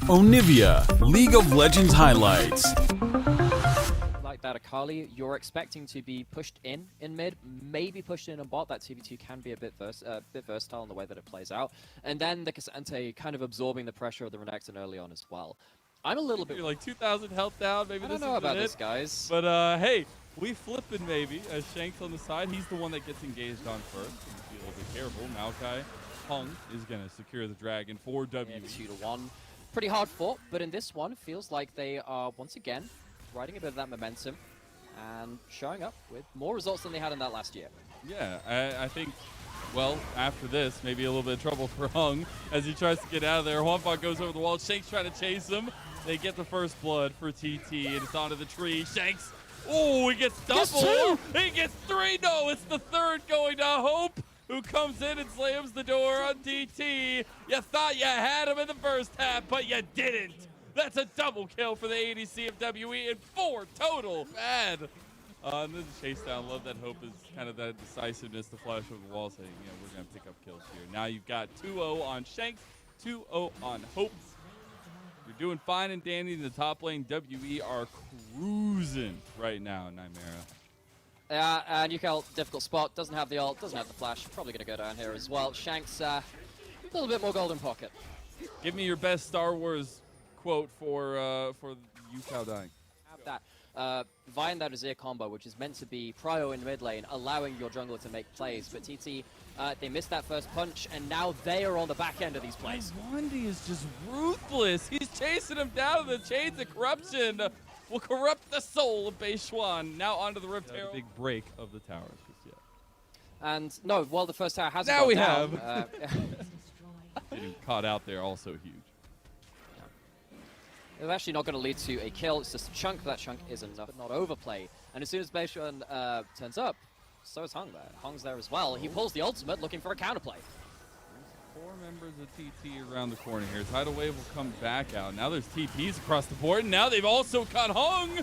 Onivia, League of Legends highlights. Like that Akali, you're expecting to be pushed in mid, maybe pushed in bot. That 2v2 can be a bit versatile in the way that it plays out. And then the Cassante kind of absorbing the pressure of the Renekton early on as well. I'm a little bit... You're like 2,000 health down. Maybe I this don't know is about it. this, guys. But hey, we flipping maybe. As Shanks on the side, he's the one that gets engaged on first. So be a little bit careful. Maokai Hung is going to secure the dragon for W. Yeah, 2-1. Pretty hard fought, but in this one, feels like they are once again riding a bit of that momentum and showing up with more results than they had in that last year. Yeah, I think, well, after this, maybe a little bit of trouble for Hung as he tries to get out of there. Hwangfang goes over the wall. Shanks trying to chase him. They get the first blood for TT, and it's onto the tree. Shanks, oh, he gets double. He gets three. No, it's the third going to Hope, who comes in and slams the door on DT. You thought you had him in the first half, but you didn't. That's a double kill for the ADC of WE and 4 total. Bad. And then the chase down. Love that Hope is kind of that decisiveness to flash over the wall saying, you know, we're going to pick up kills here. Now you've got 2-0 on Shanks, 2-0 on Hope. You're doing fine and dandy in the top lane. WE are cruising right now, Nightmare. And Yukel, difficult spot, doesn't have the ult, doesn't have the flash, probably going to go down here as well. Shanks, a little bit more golden pocket. Give me your best Star Wars quote for Yukel dying. Have that Vine that Azir combo, which is meant to be prio in mid lane, allowing your jungler to make plays. But TT, they missed that first punch, and now they are on the back end of these plays. Wandy is just ruthless. He's chasing him down. The chains of corruption will corrupt the soul of Beishuan. Now onto the Rift Herald. Big break of the towers just yet. And no, well, the first tower hasn't now gone we down. have. Getting caught out there also huge. It's actually not going to lead to a kill. It's just a chunk. That chunk is enough, but not overplay. And as soon as Beishuan turns up, so is Hung there. Hung's there as well. He pulls the ultimate, looking for a counterplay. There's 4 members of TT around the corner here. Tidal Wave will come back out. Now there's TPs across the board, and now they've also caught Hung.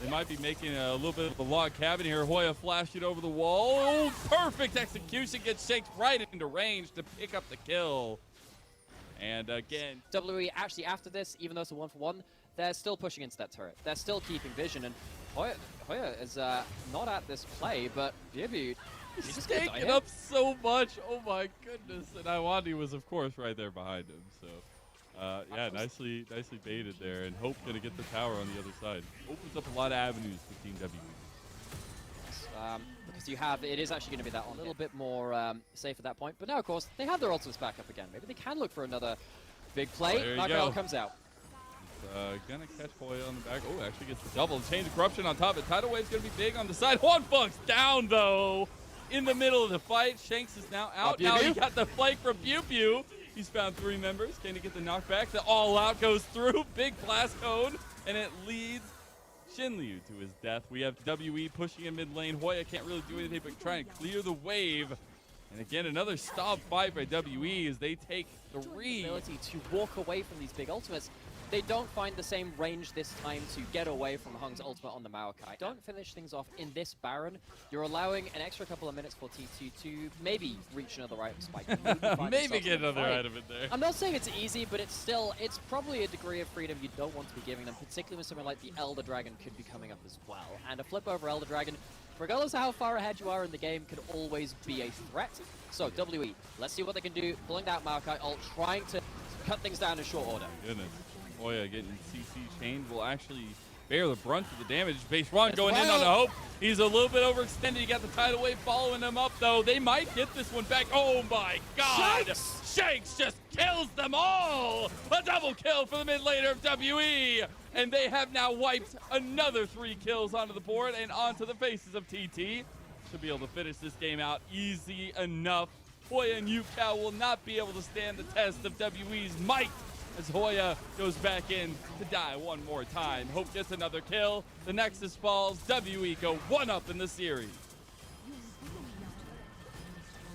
They might be making a little bit of a log cabin here. Hoya flashed it over the wall. Oh, perfect execution. Gets shaked right into range to pick up the kill. And again, WE actually after this, even though it's a 1-for-1, they're still pushing into that turret. They're still keeping vision, and Hoya is not at this play, but Vibu, he's just taking up so much. Oh my goodness! And Iwandi was, of course, right there behind him. So, yeah, nicely baited there. And Hope gonna get the tower on the other side. Opens up a lot of avenues for Team W. Because you have, it is actually going to be that one a little bit more safe at that point. But now, of course, they have their ultimates back up again. Maybe they can look for another big play. Markel comes out. Gonna catch Hoya on the back. Oh, actually gets the double. Chain of corruption on top of it. Tidal Wave's gonna be big on the side. Hwangfang's down though. In the middle of the fight. Shanks is now out. Now he got the flank from Pew. He's found 3 members. Can he get the knockback? The all out goes through. Big blast cone. And it leads Shinliu to his death. We have WE pushing in mid lane. Hoya can't really do anything but try and clear the wave. And again, another stop fight by WE as they take 3. Ability to walk away from these big ultimates. They don't find the same range this time to get away from Hung's ultimate on the Maokai. Don't finish things off in this Baron. You're allowing an extra couple of minutes for T2 to maybe reach another item spike. Maybe get another item in there. I'm not saying it's easy, but it's probably a degree of freedom you don't want to be giving them, particularly when something like the Elder Dragon could be coming up as well. And a flip over Elder Dragon, regardless of how far ahead you are in the game, could always be a threat. So WE, let's see what they can do. Pulling out Maokai ult, trying to cut things down in short order. Goodness. Hoya getting CC chained will actually bear the brunt of the damage. Beishuan going in on the Hope. He's a little bit overextended. You got the Tidal Wave following him up, though. They might get this one back. Oh, my God. Shanks just kills them all. A double kill for the mid laner of WE. And they have now wiped another 3 kills onto the board and onto the faces of TT. Should be able to finish this game out easy enough. Hoya and Yukel will not be able to stand the test of WE's might, as Hoya goes back in to die one more time. Hope gets another kill. The Nexus falls. WE go 1-up in the series.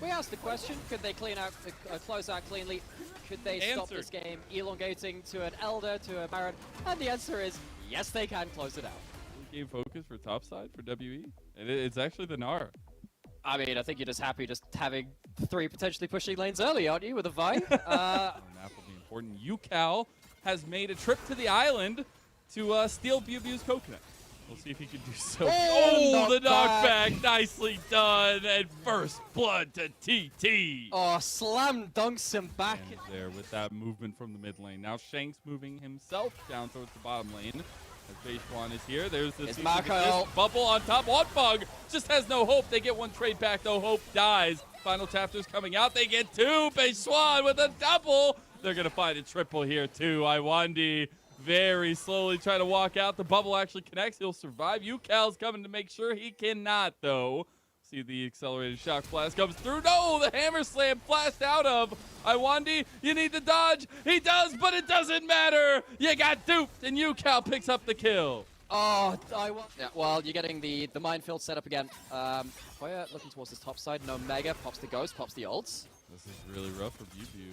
We asked the question, could they close out cleanly? Could they stop this game elongating to an Elder, to a Baron? And the answer is, yes, they can close it out. Game focus for topside for WE. It's actually the Nara. I mean, I think you're just happy just having 3 potentially pushing lanes early, aren't you, with a Vine? Map will be important. Yukel has made a trip to the island to steal Bubu's coconut. We'll see if he can do so. Oh, the knockback. Nicely done. And first blood to TT. Oh, slam dunks him back. And there with that movement from the mid lane. Now Shanks moving himself down towards the bottom lane. As Beishuan is here. There's this bubble on top. Hotbog just has no hope. They get one trade back, though. Hope dies. Final chapter's coming out. They get two. Beishuan with a double. They're going to find a triple here, too. Iwandi very slowly trying to walk out. The bubble actually connects. He'll survive. Yukal's coming to make sure he cannot, though. See the accelerated shock blast comes through. No, the hammer slam flashed out of Iwandi. You need to dodge. He does, but it doesn't matter. You got duped, and Yukal picks up the kill. Oh, yeah, well, you're getting the minefield set up again. Hoya looking towards his top side. No Mega. Pops the Ghost, pops the ults. This is really rough for Bubu.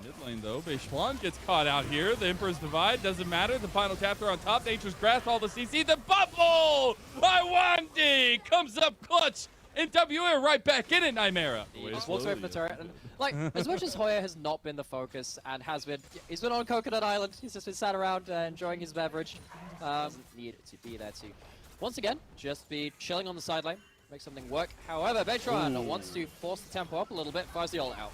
Mid lane though, Beishuan gets caught out here. The Emperor's Divide doesn't matter. The final chapter on top. Nature's Grasp, all the CC. The bubble! Iwandi comes up clutch. And WA right back in it, Nymera. He just walks away from the turret. And, like, as much as Hoya has not been the focus and he's been on Coconut Island. He's just been sat around enjoying his beverage. Need to be there too. Once again, just be chilling on the side lane. Make something work. However, Beishuan wants to force the tempo up a little bit. Fires the ult out.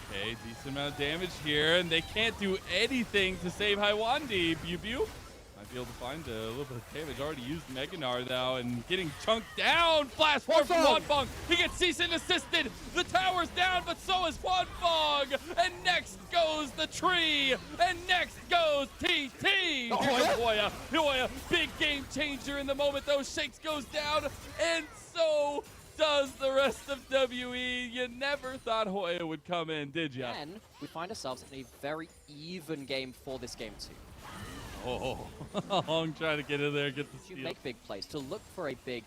Okay, decent amount of damage here, and they can't do anything to save Iwandi. Bubu might be able to find a little bit of damage. Already used Meganar now, and getting chunked down. Flash forward from Wanfong. He gets cease and assisted. The tower's down, but so is Wanfong. And next goes the tree, and next goes TT. Here comes Hoya. Hoya, big game changer in the moment, though. Shakes goes down, and so does the rest of WE. You never thought Hoya would come in, did ya? And we find ourselves in a very even game for this game too. Oh, Hong trying to get in there, get the steal. To make big plays, to look for a big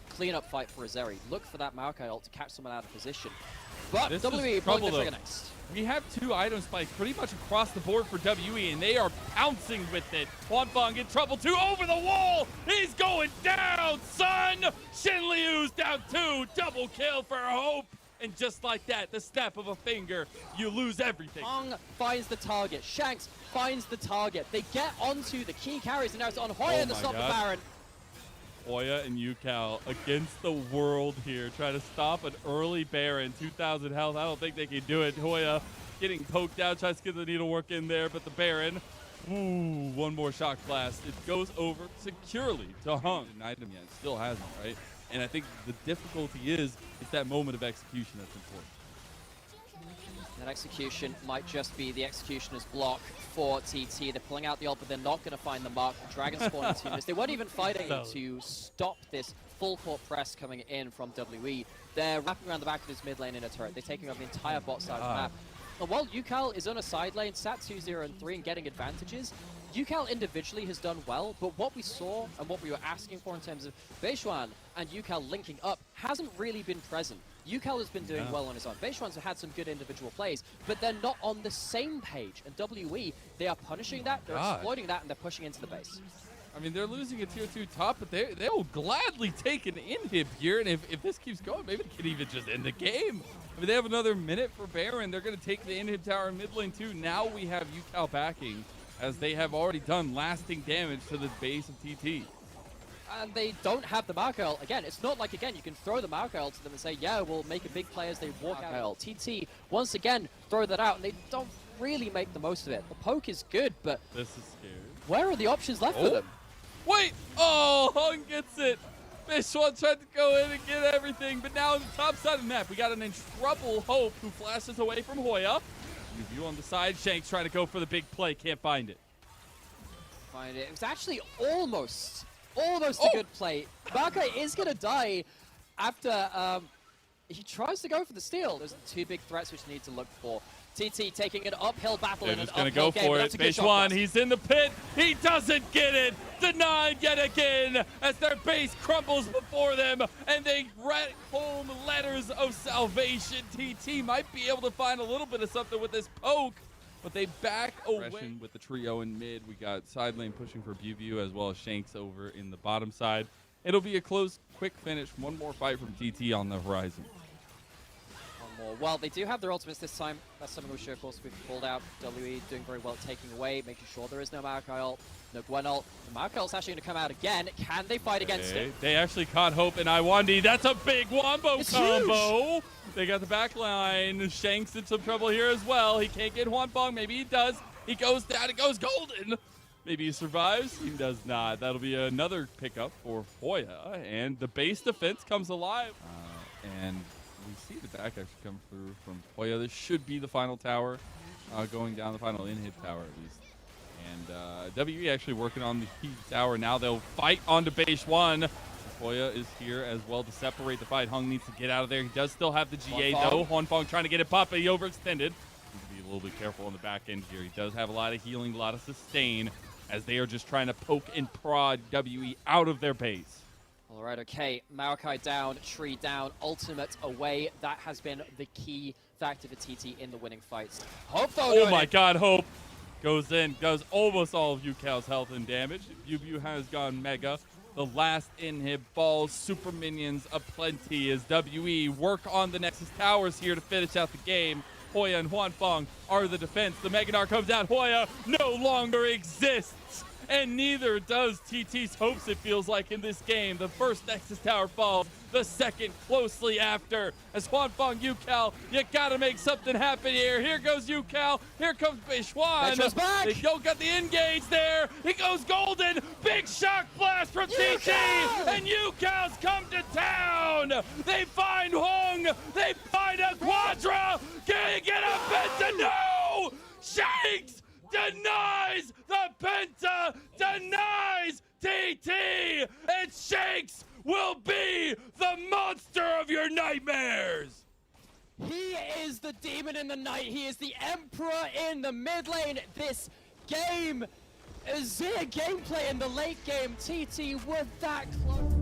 cleanup fight for Azeri. Look for that Maokai ult to catch someone out of position. But this WE pulling the trigger next. We have two item spikes pretty much across the board for WE, and they are pouncing with it. Wanfong in trouble too, over the wall! He's going down, son! Shin Liu's down two, double kill for Hope! And just like that, the snap of a finger, you lose everything. Hong finds the target, Shanks finds the target. They get onto the key carries, and now it's on Hoya to stop the Baron. Hoya and Yukal against the world here. Try to stop an early Baron. 2,000 health. I don't think they can do it. Hoya getting poked out. Tries to get the needlework in there, but the Baron. Ooh, one more shock blast. It goes over securely to Hung. An item yet. Still hasn't, right? And I think the difficulty is it's that moment of execution that's important. That execution might just be the executioner's block for TT. They're pulling out the ult, but they're not going to find the mark. Dragon spawn in 2 minutes. They weren't even fighting to stop this full court press coming in from WE. They're wrapping around the back of his mid lane in a turret. They're taking over the entire bot side of the map. And while Yukal is on a side lane, sat 2-0 and 3 and getting advantages, Yukal individually has done well, but what we saw and what we were asking for in terms of Beishuan and Yukal linking up hasn't really been present. Yukal has been doing well on his own. Beishuan's had some good individual plays, but they're not on the same page. And WE, they are punishing that, they're exploiting that, and they're pushing into the base. I mean, they're losing a tier 2 top, but they will gladly take an inhib here. And if this keeps going, maybe they can even just end the game. I mean, they have another minute for Baron. They're going to take the inhib tower in mid lane too. Now we have Yukal backing, as they have already done lasting damage to the base of TT. And they don't have the Maokai ult. Again, it's not like, again, you can throw the Maokai ult to them and say, yeah, we'll make a big play as they walk out. TT, once again, throw that out, and they don't really make the most of it. The poke is good, but this is scary. Where are the options left for them? Wait! Oh, Hung gets it. Beishuan tried to go in and get everything, but now on the top side of the map, we got an in trouble Hope who flashes away from Hoya. Review on the side. Shanks trying to go for the big play. Can't find it. It was actually almost a good play. Maokai is going to die after he tries to go for the steal. There's two big threats which need to look for. TT taking an uphill battle in an uphill game. They're just going to go for it. Beishuan, he's in the pit. He doesn't get it. Denied yet again as their base crumbles before them and they write home letters of salvation. TT might be able to find a little bit of something with this poke, but they back away. With the trio in mid, we got side lane pushing for Bubu as well as Shanks over in the bottom side. It'll be a close, quick finish. One more fight from TT on the horizon. more. Well, they do have their ultimates this time. That's something we should, of course, we've called out. WE doing very well at taking away, making sure there is no Maokai ult, no Gwen ult. The Maokai ult's actually going to come out again. Can they fight against it? They actually caught Hope and Iwandi. That's a big wombo combo. Huge. They got the back line. Shanks in some trouble here as well. He can't get Hwanbong. Maybe he does. He goes down. It goes golden. Maybe he survives. He does not. That'll be another pickup for Hoya. And the base defense comes alive. And we see the back actually come through from Hoya. This should be the final tower, going down the final inhib tower at least. And WE actually working on the key tower now. They'll fight onto base 1. Hoya is here as well to separate the fight. Hung needs to get out of there. He does still have the GA though. Hwanbong trying to get it pop, but he overextended. Need to be a little bit careful on the back end here. He does have a lot of healing, a lot of sustain, as they are just trying to poke and prod WE out of their base. All right, okay. Maokai down, Tree down, ultimate away. That has been the key factor for TT in the winning fights. Hope though. Oh my God, Hope goes in, does almost all of Yukal's health and damage. Yu has gone mega. The last inhib falls, super minions aplenty as WE work on the Nexus towers here to finish out the game. Hoya and Hwanbong are the defense. The Meganar comes out. Hoya no longer exists. And neither does TT's hopes, it feels like, in this game. The first Nexus Tower falls, the second closely after. As Hwanbong, Yukal, you gotta make something happen here. Here goes Yukal, here comes Beishwan. They don't got the engage there. It goes golden, big shock blast from TT, and Yukal's come to town. They find Hung, they find a Quadra. Can he get a Penta? No! Shanks denies the Penta, denies TT, and Shanks will be the monster of your nightmares. He is the demon in the night. He is the emperor in the mid lane. This game, Azir gameplay in the late game. TT were that close.